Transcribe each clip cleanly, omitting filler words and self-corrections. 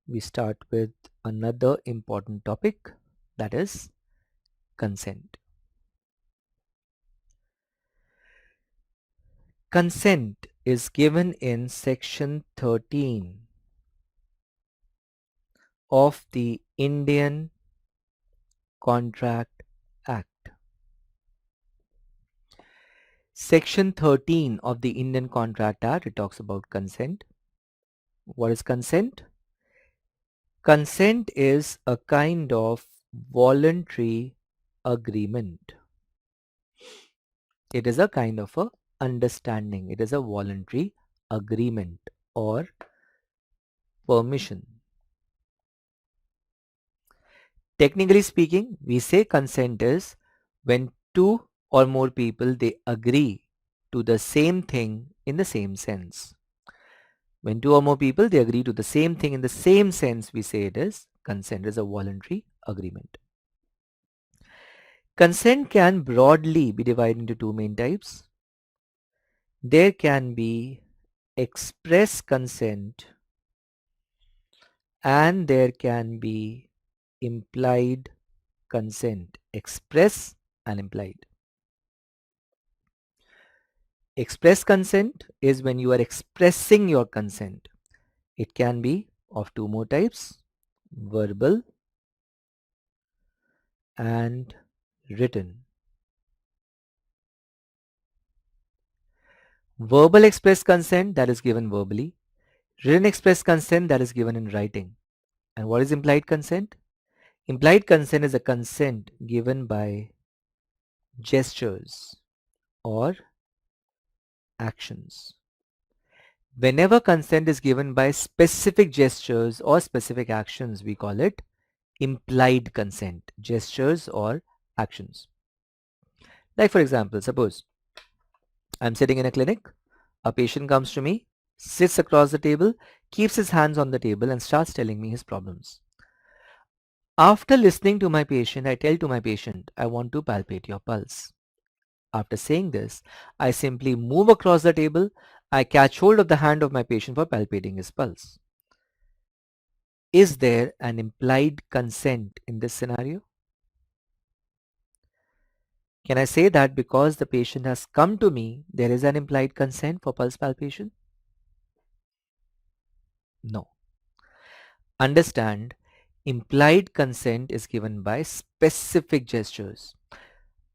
we start with another important topic, that is consent. Consent is given in section 13 of the Indian Contract Act. Section 13 of the Indian Contract Act, it talks about consent. What is consent? Consent is a kind of voluntary agreement. It is a kind of a understanding. It is a voluntary agreement or permission. Technically speaking, we say consent is when two or more people they agree to the same thing in the same sense. When two or more people they agree to the same thing in the same sense, we say it is consent is a voluntary agreement. Consent can broadly be divided into two main types. There can be express consent and there can be implied consent, express and implied. Express consent is when you are expressing your consent. It can be of two more types, verbal and written. Verbal express consent, that is given verbally. Written express consent, that is given in writing. And what is implied consent? Implied consent is a consent given by gestures or actions. Whenever consent is given by specific gestures or specific actions, we call it implied consent, gestures or actions. Like for example, suppose I'm sitting in a clinic, a patient comes to me, sits across the table, keeps his hands on the table and starts telling me his problems. After listening to my patient, I tell to my patient, I want to palpate your pulse. After saying this, I simply move across the table, I catch hold of the hand of my patient for palpating his pulse. Is there an implied consent in this scenario? Can I say that because the patient has come to me, there is an implied consent for pulse palpation? No. Understand, implied consent is given by specific gestures.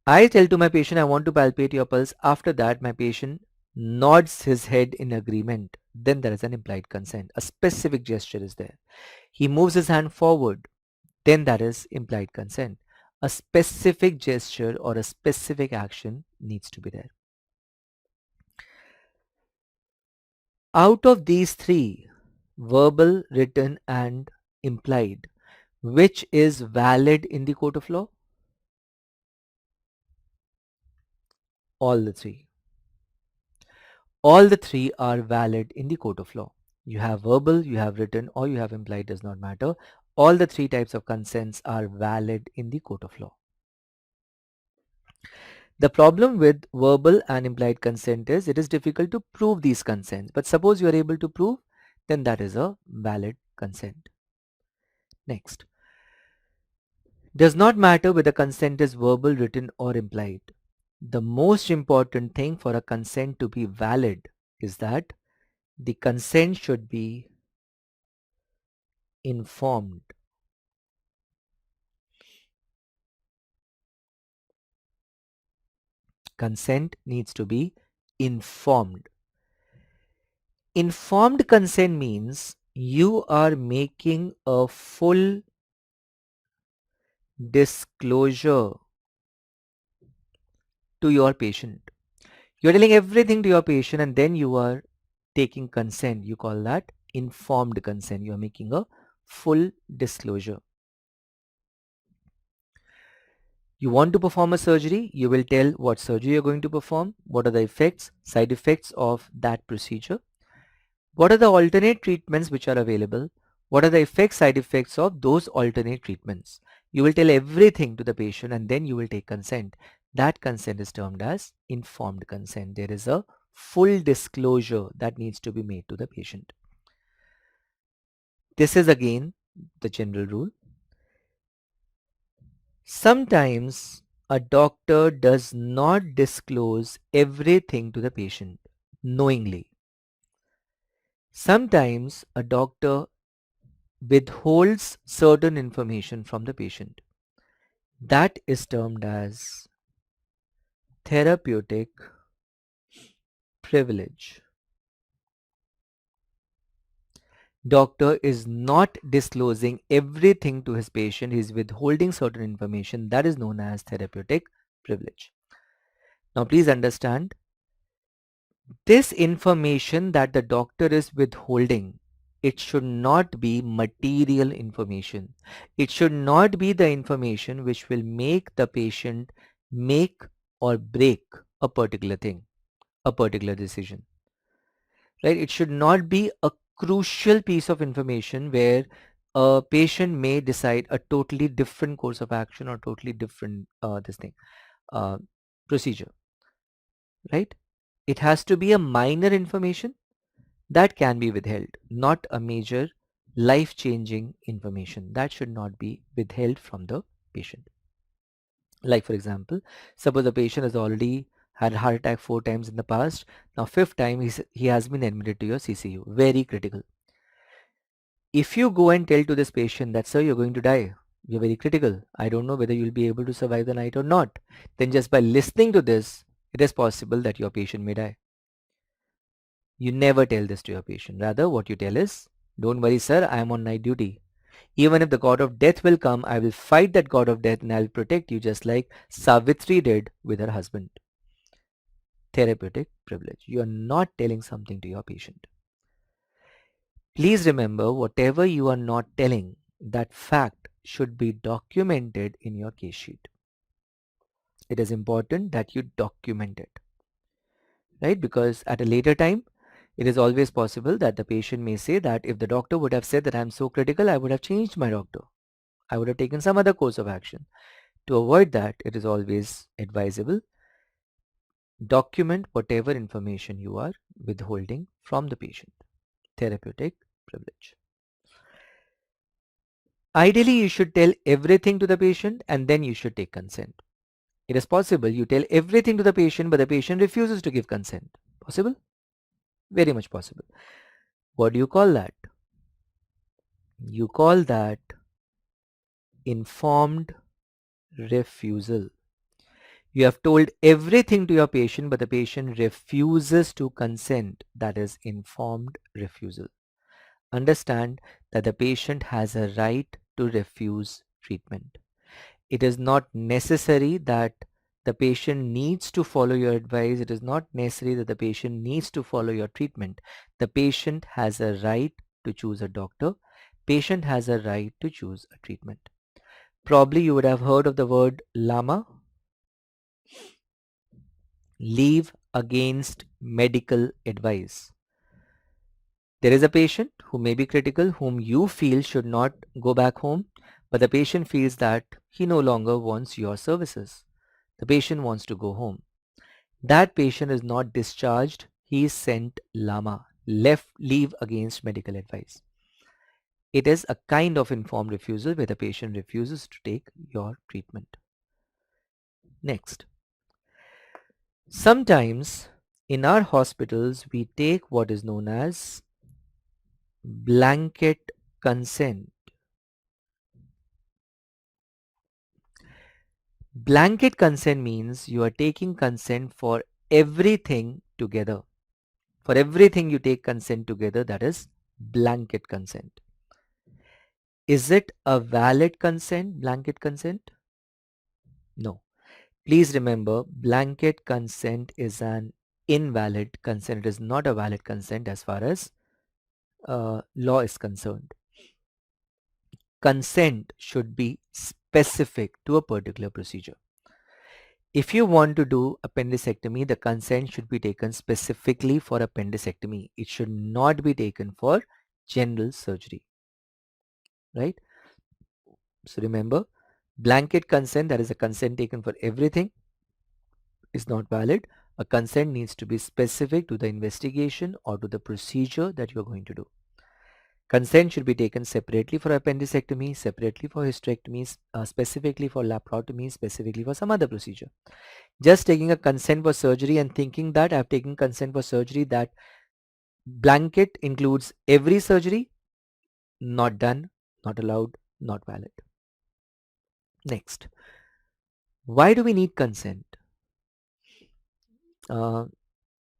I tell to my patient, I want to palpate your pulse. After that, my patient nods his head in agreement. Then there is an implied consent. A specific gesture is there. He moves his hand forward. Then that is implied consent. A specific gesture or a specific action needs to be there. Out of these three, verbal, written and implied, which is valid in the court of law? All the three. All the three are valid in the court of law. You have verbal, you have written, or you have implied, does not matter. All the three types of consents are valid in the court of law. The problem with verbal and implied consent is it is difficult to prove these consents. But suppose you are able to prove, then that is a valid consent. Next. Does not matter whether consent is verbal, written or implied. The most important thing for a consent to be valid is that the consent should be informed. Consent needs to be informed. Informed consent means you are making a full disclosure to your patient. You're telling everything to your patient and then you are taking consent. You call that informed consent. You are making a full disclosure. You want to perform a surgery, you will tell what surgery you're going to perform, what are the effects, side effects of that procedure, what are the alternate treatments which are available, what are the effects, side effects of those alternate treatments. You will tell everything to the patient and then you will take consent. That consent is termed as informed consent. There is a full disclosure that needs to be made to the patient. This is again the general rule. Sometimes a doctor does not disclose everything to the patient knowingly. Sometimes a doctor withholds certain information from the patient. That is termed as therapeutic privilege. Doctor is not disclosing everything to his patient. He is withholding certain information. That is known as therapeutic privilege. Now please understand, this information that the doctor is withholding, it should not be material information. It should not be the information which will make the patient make or break a particular thing, a particular decision. Right? It should not be a crucial piece of information where a patient may decide a totally different course of action or totally different uh, procedure. Right? It has to be a minor information that can be withheld, not a major life-changing information. That should not be withheld from the patient. Like for example, suppose the patient has already had a heart attack 4 times in the past. Now fifth time he has been admitted to your CCU. Very critical. If you go and tell to this patient that, sir, you're going to die, you're very critical, I don't know whether you'll be able to survive the night or not, then just by listening to this, it is possible that your patient may die. You never tell this to your patient. Rather, what you tell is, don't worry, sir, I am on night duty. Even if the god of death will come, I will fight that god of death and I will protect you just like Savitri did with her husband. Therapeutic privilege. You are not telling something to your patient. Please remember, whatever you are not telling, that fact should be documented in your case sheet. It is important that you document it, right? Because at a later time, it is always possible that the patient may say that if the doctor would have said that I am so critical, I would have changed my doctor. I would have taken some other course of action. To avoid that, it is always advisable, document whatever information you are withholding from the patient. Therapeutic privilege. Ideally, you should tell everything to the patient and then you should take consent. It is possible you tell everything to the patient but the patient refuses to give consent. Possible? Very much possible. What do you call that? You call that informed refusal. You have told everything to your patient but the patient refuses to consent. That is informed refusal. Understand that the patient has a right to refuse treatment. It is not necessary that the patient needs to follow your advice. It is not necessary that the patient needs to follow your treatment. The patient has a right to choose a doctor. Patient has a right to choose a treatment. Probably you would have heard of the word LAMA, leave against medical advice. There is a patient who may be critical, whom you feel should not go back home, but the patient feels that he no longer wants your services. The patient wants to go home. That patient is not discharged. He is sent LAMA, leave against medical advice. It is a kind of informed refusal where the patient refuses to take your treatment. Next. Sometimes in our hospitals, we take what is known as blanket consent. Blanket consent means you are taking consent for everything together. For everything you take consent together, that is blanket consent. Is it a valid consent, blanket consent? No. Please remember, blanket consent is an invalid consent. It is not a valid consent as far as law is concerned. Consent should be specific to a particular procedure. If you want to do appendicectomy, the consent should be taken specifically for appendicectomy. It should not be taken for general surgery, right? So remember, blanket consent, that is a consent taken for everything, is not valid. A consent needs to be specific to the investigation or to the procedure that you're going to do. Consent should be taken separately for appendectomy, separately for hysterectomies, specifically for laparotomy, specifically for some other procedure. Just taking a consent for surgery and thinking that I've taken consent for surgery, that blanket includes every surgery, not done, not allowed, not valid. Next, why do we need consent?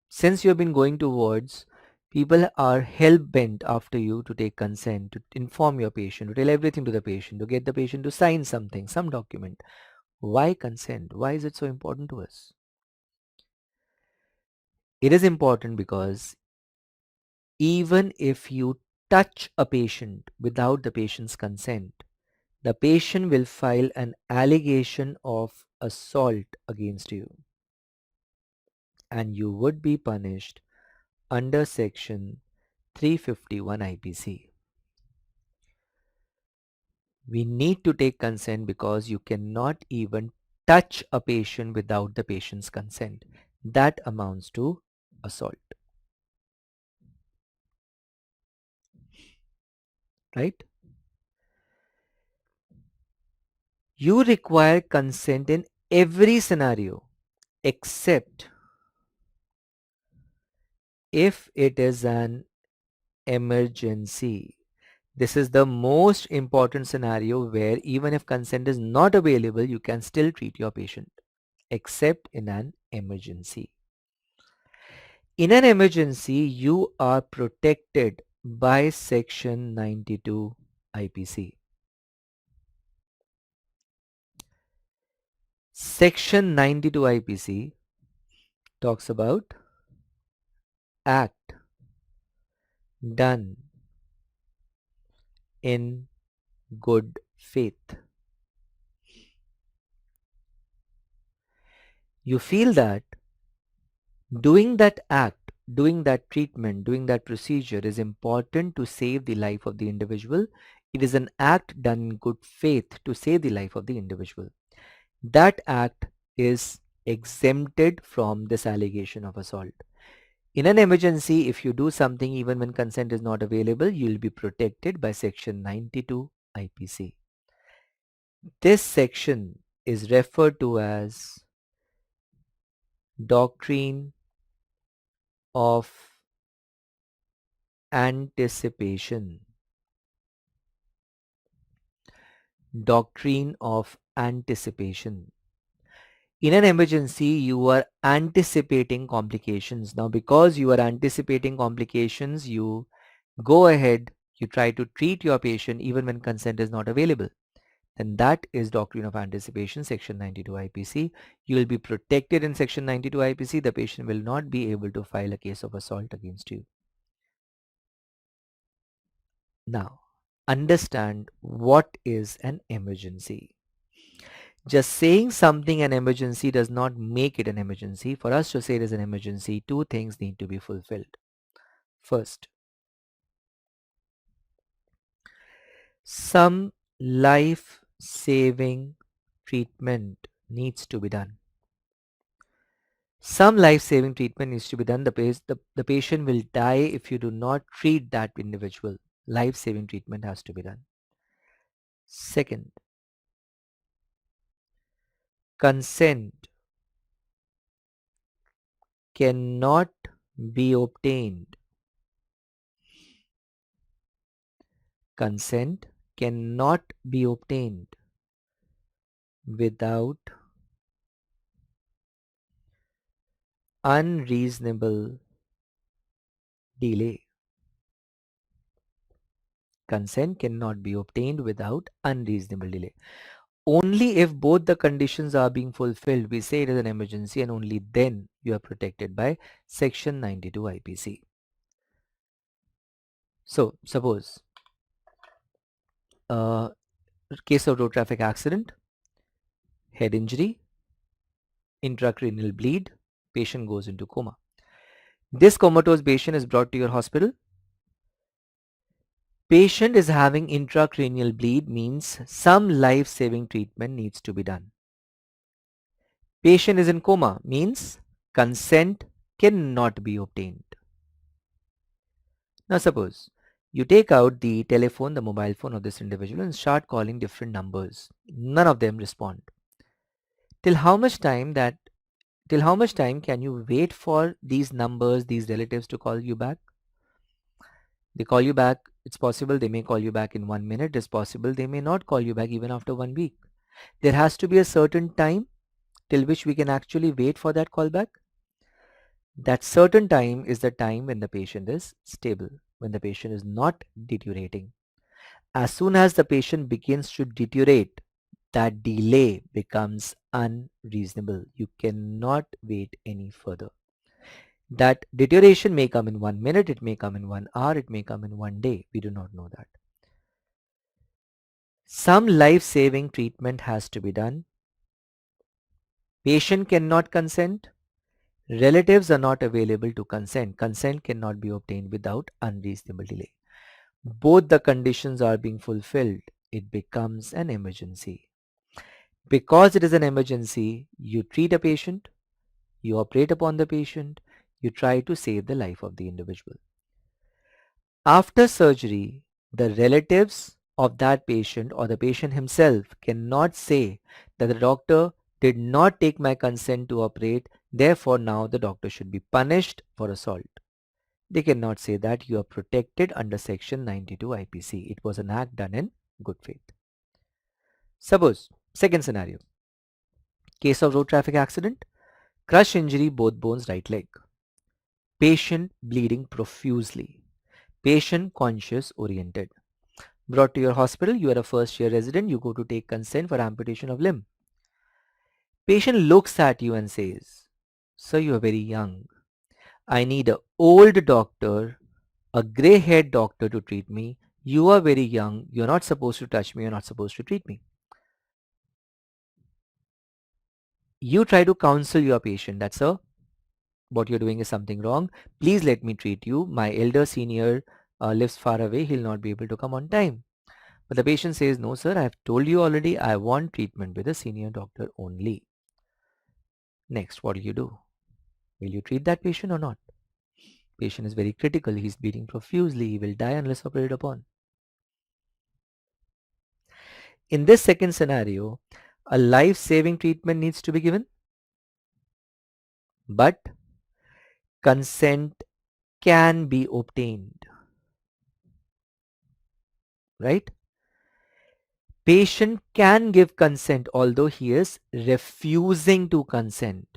Since you have been going towards, people are hell-bent after you to take consent, to inform your patient, to tell everything to the patient, to get the patient to sign something, some document. Why consent? Why is it so important to us? It is important because even if you touch a patient without the patient's consent, the patient will file an allegation of assault against you, and you would be punished under section 351 IPC. We need to take consent because you cannot even touch a patient without the patient's consent. That amounts to assault. Right? You require consent in every scenario except if it is an emergency. This is the most important scenario where even if consent is not available, you can still treat your patient, except in an emergency. In an emergency, you are protected by section 92 IPC. Section 92 IPC talks about act done in good faith. You feel that doing that act, doing that treatment, doing that procedure is important to save the life of the individual. It is an act done in good faith to save the life of the individual. That act is exempted from this allegation of assault. In an emergency, if you do something even when consent is not available, you will be protected by section 92 IPC. This section is referred to as doctrine of anticipation. Doctrine of anticipation. In an emergency, you are anticipating complications. Now, because you are anticipating complications, you go ahead, you try to treat your patient even when consent is not available. And that is doctrine of anticipation, section 92 IPC. You will be protected in section 92 IPC. The patient will not be able to file a case of assault against you. Now, understand what is an emergency. Just saying something an emergency does not make it an emergency. For us to say it is an emergency, two things need to be fulfilled. First, some life-saving treatment needs to be done. Some life-saving treatment needs to be done. The patient will die if you do not treat that individual. Life-saving treatment has to be done. Second, consent cannot be obtained. Consent cannot be obtained without unreasonable delay. Consent cannot be obtained without unreasonable delay. Only if both the conditions are being fulfilled, we say it is an emergency, and only then you are protected by section 92 IPC. So, suppose case of road traffic accident, head injury, intracranial bleed, patient goes into coma. This comatose patient is brought to your hospital. Patient is having intracranial bleed means some life-saving treatment needs to be done. Patient is in coma means consent cannot be obtained. Now suppose You take out the telephone, the mobile phone of this individual and start calling different numbers. None of them respond. Till how much time that till how much time can you wait for these numbers, these relatives to call you back? They call you back. It's possible they may call you back in 1 minute. It's possible they may not call you back even after 1 week. There has to be a certain time till which we can actually wait for that call back. That certain time is the time when the patient is stable, when the patient is not deteriorating. As soon as the patient begins to deteriorate, that delay becomes unreasonable. You cannot wait any further. That deterioration may come in 1 minute, it may come in 1 hour, it may come in 1 day. We do not know that. Some life-saving treatment has to be done. Patient cannot consent. Relatives are not available to consent. Consent cannot be obtained without unreasonable delay. Both the conditions are being fulfilled. It becomes an emergency. Because it is an emergency, you treat a patient, you operate upon the patient, you try to save the life of the individual. After surgery, the relatives of that patient or the patient himself cannot say that the doctor did not take my consent to operate, therefore now the doctor should be punished for assault. They cannot say that. You are protected under section 92 IPC. It was an act done in good faith. Suppose, second scenario, case of road traffic accident, crush injury both bones right leg, patient bleeding profusely, patient conscious oriented. Brought to your hospital, you are a first year resident, you go to take consent for amputation of limb. Patient looks at you and says, sir, you are very young. I need an old doctor, a grey-haired doctor to treat me. You are very young, you're not supposed to touch me, you're not supposed to treat me. You try to counsel your patient that, sir, what you're doing is something wrong. Please let me treat you. My elder senior lives far away. He'll not be able to come on time. But the patient says, no, sir, I have told you already. I want treatment with a senior doctor only. Next, what will you do? Will you treat that patient or not? Patient is very critical. He's bleeding profusely. He will die unless operated upon. In this second scenario, a life-saving treatment needs to be given, but consent can be obtained, right? Patient can give consent although he is refusing to consent.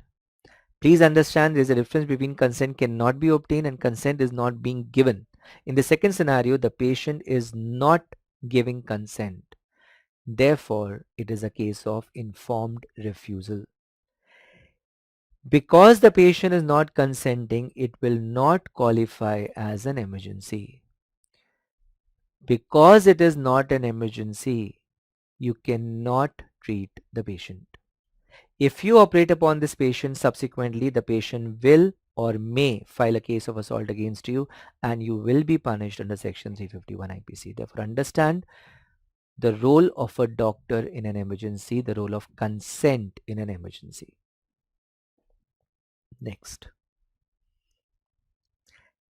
Please understand there is a difference between consent cannot be obtained and consent is not being given. In the second scenario, the patient is not giving consent. Therefore, it is a case of informed refusal. Because the patient is not consenting, it will not qualify as an emergency. Because it is not an emergency, you cannot treat the patient. If you operate upon this patient subsequently, the patient will or may file a case of assault against you and you will be punished under section 351 IPC. Therefore, understand the role of a doctor in an emergency, the role of consent in an emergency. Next,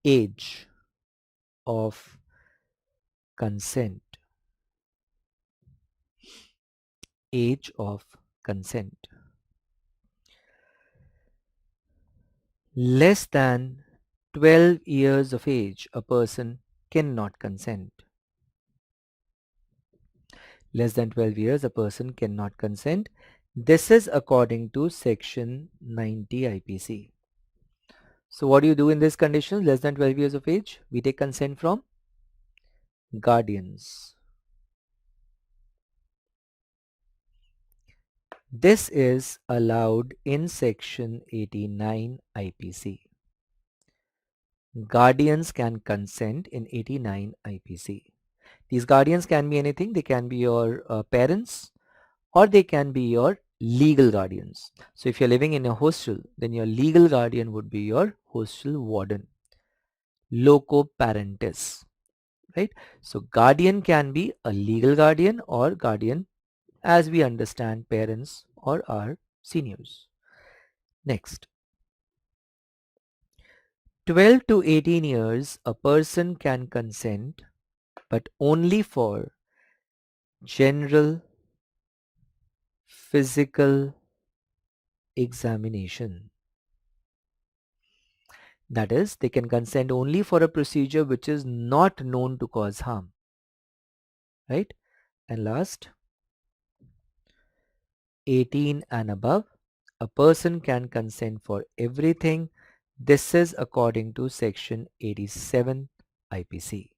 age of consent. Age of consent. Less than 12 years of age, a person cannot consent. Less than 12 years, a person cannot consent. This is according to section 90 IPC. So what do you do in this condition? Less than 12 years of age, we take consent from guardians. This is allowed in section 89 IPC. Guardians can consent in 89 IPC. These guardians can be anything. They can be your parents or they can be your legal guardians. So if you're living in a hostel, then your legal guardian would be your hostel warden, loco parentis, right? So guardian can be a legal guardian or guardian as we understand parents or our seniors. Next, 12 to 18 years, a person can consent but only for general physical examination. That is, they can consent only for a procedure which is not known to cause harm. Right? And last, 18 and above, a person can consent for everything. This is according to section 87 IPC.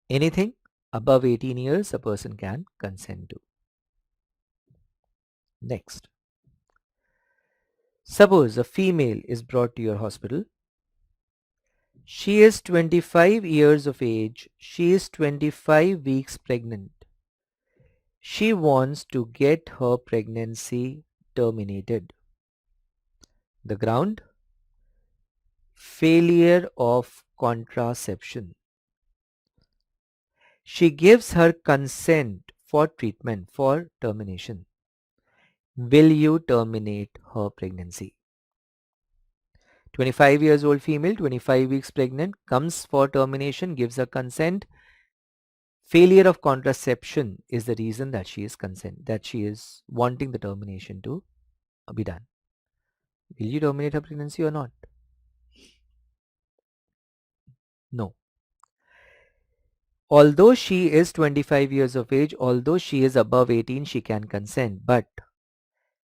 Anything above 18 years a person can consent to. Next. Suppose a female is brought to your hospital. She is 25 years of age. She is 25 weeks pregnant. She wants to get her pregnancy terminated. The ground? Failure of contraception. She gives her consent for treatment for termination. Will you terminate her pregnancy? 25 years old female, 25 weeks pregnant, comes for termination, gives her consent. Failure of contraception is the reason that she is wanting the termination to be done. Will you terminate her pregnancy or not? No. Although she is 25 years of age, although she is above 18, she can consent. But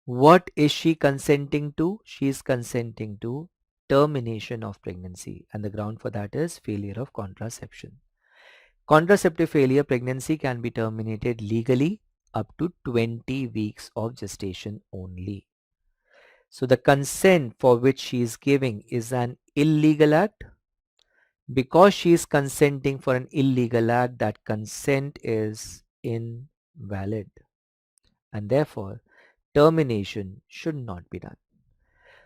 what is she consenting to? She is consenting to termination of pregnancy, and the ground for that is failure of contraception. Contraceptive failure pregnancy can be terminated legally up to 20 weeks of gestation only. So the consent for which she is giving is an illegal act. Because she is consenting for an illegal act, that consent is invalid, and therefore termination should not be done.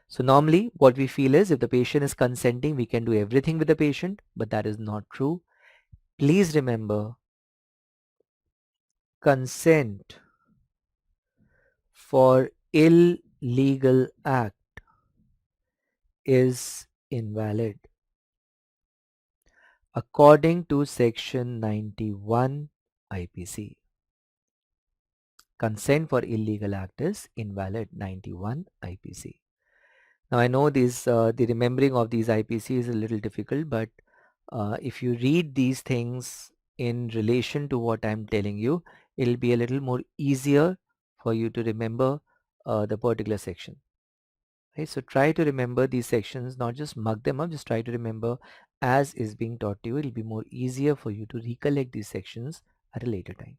So normally what we feel is if the patient is consenting, we can do everything with the patient, but that is not true. Please remember, consent for illegal act is invalid according to section 91 IPC. Consent for illegal act is invalid, 91 IPC. Now I know the remembering of these IPC is a little difficult, but if you read these things in relation to what I'm telling you, it'll be a little more easier for you to remember the particular section. Okay, so try to remember these sections, not just mug them up, just try to remember as is being taught to you. It'll be more easier for you to recollect these sections at a later time.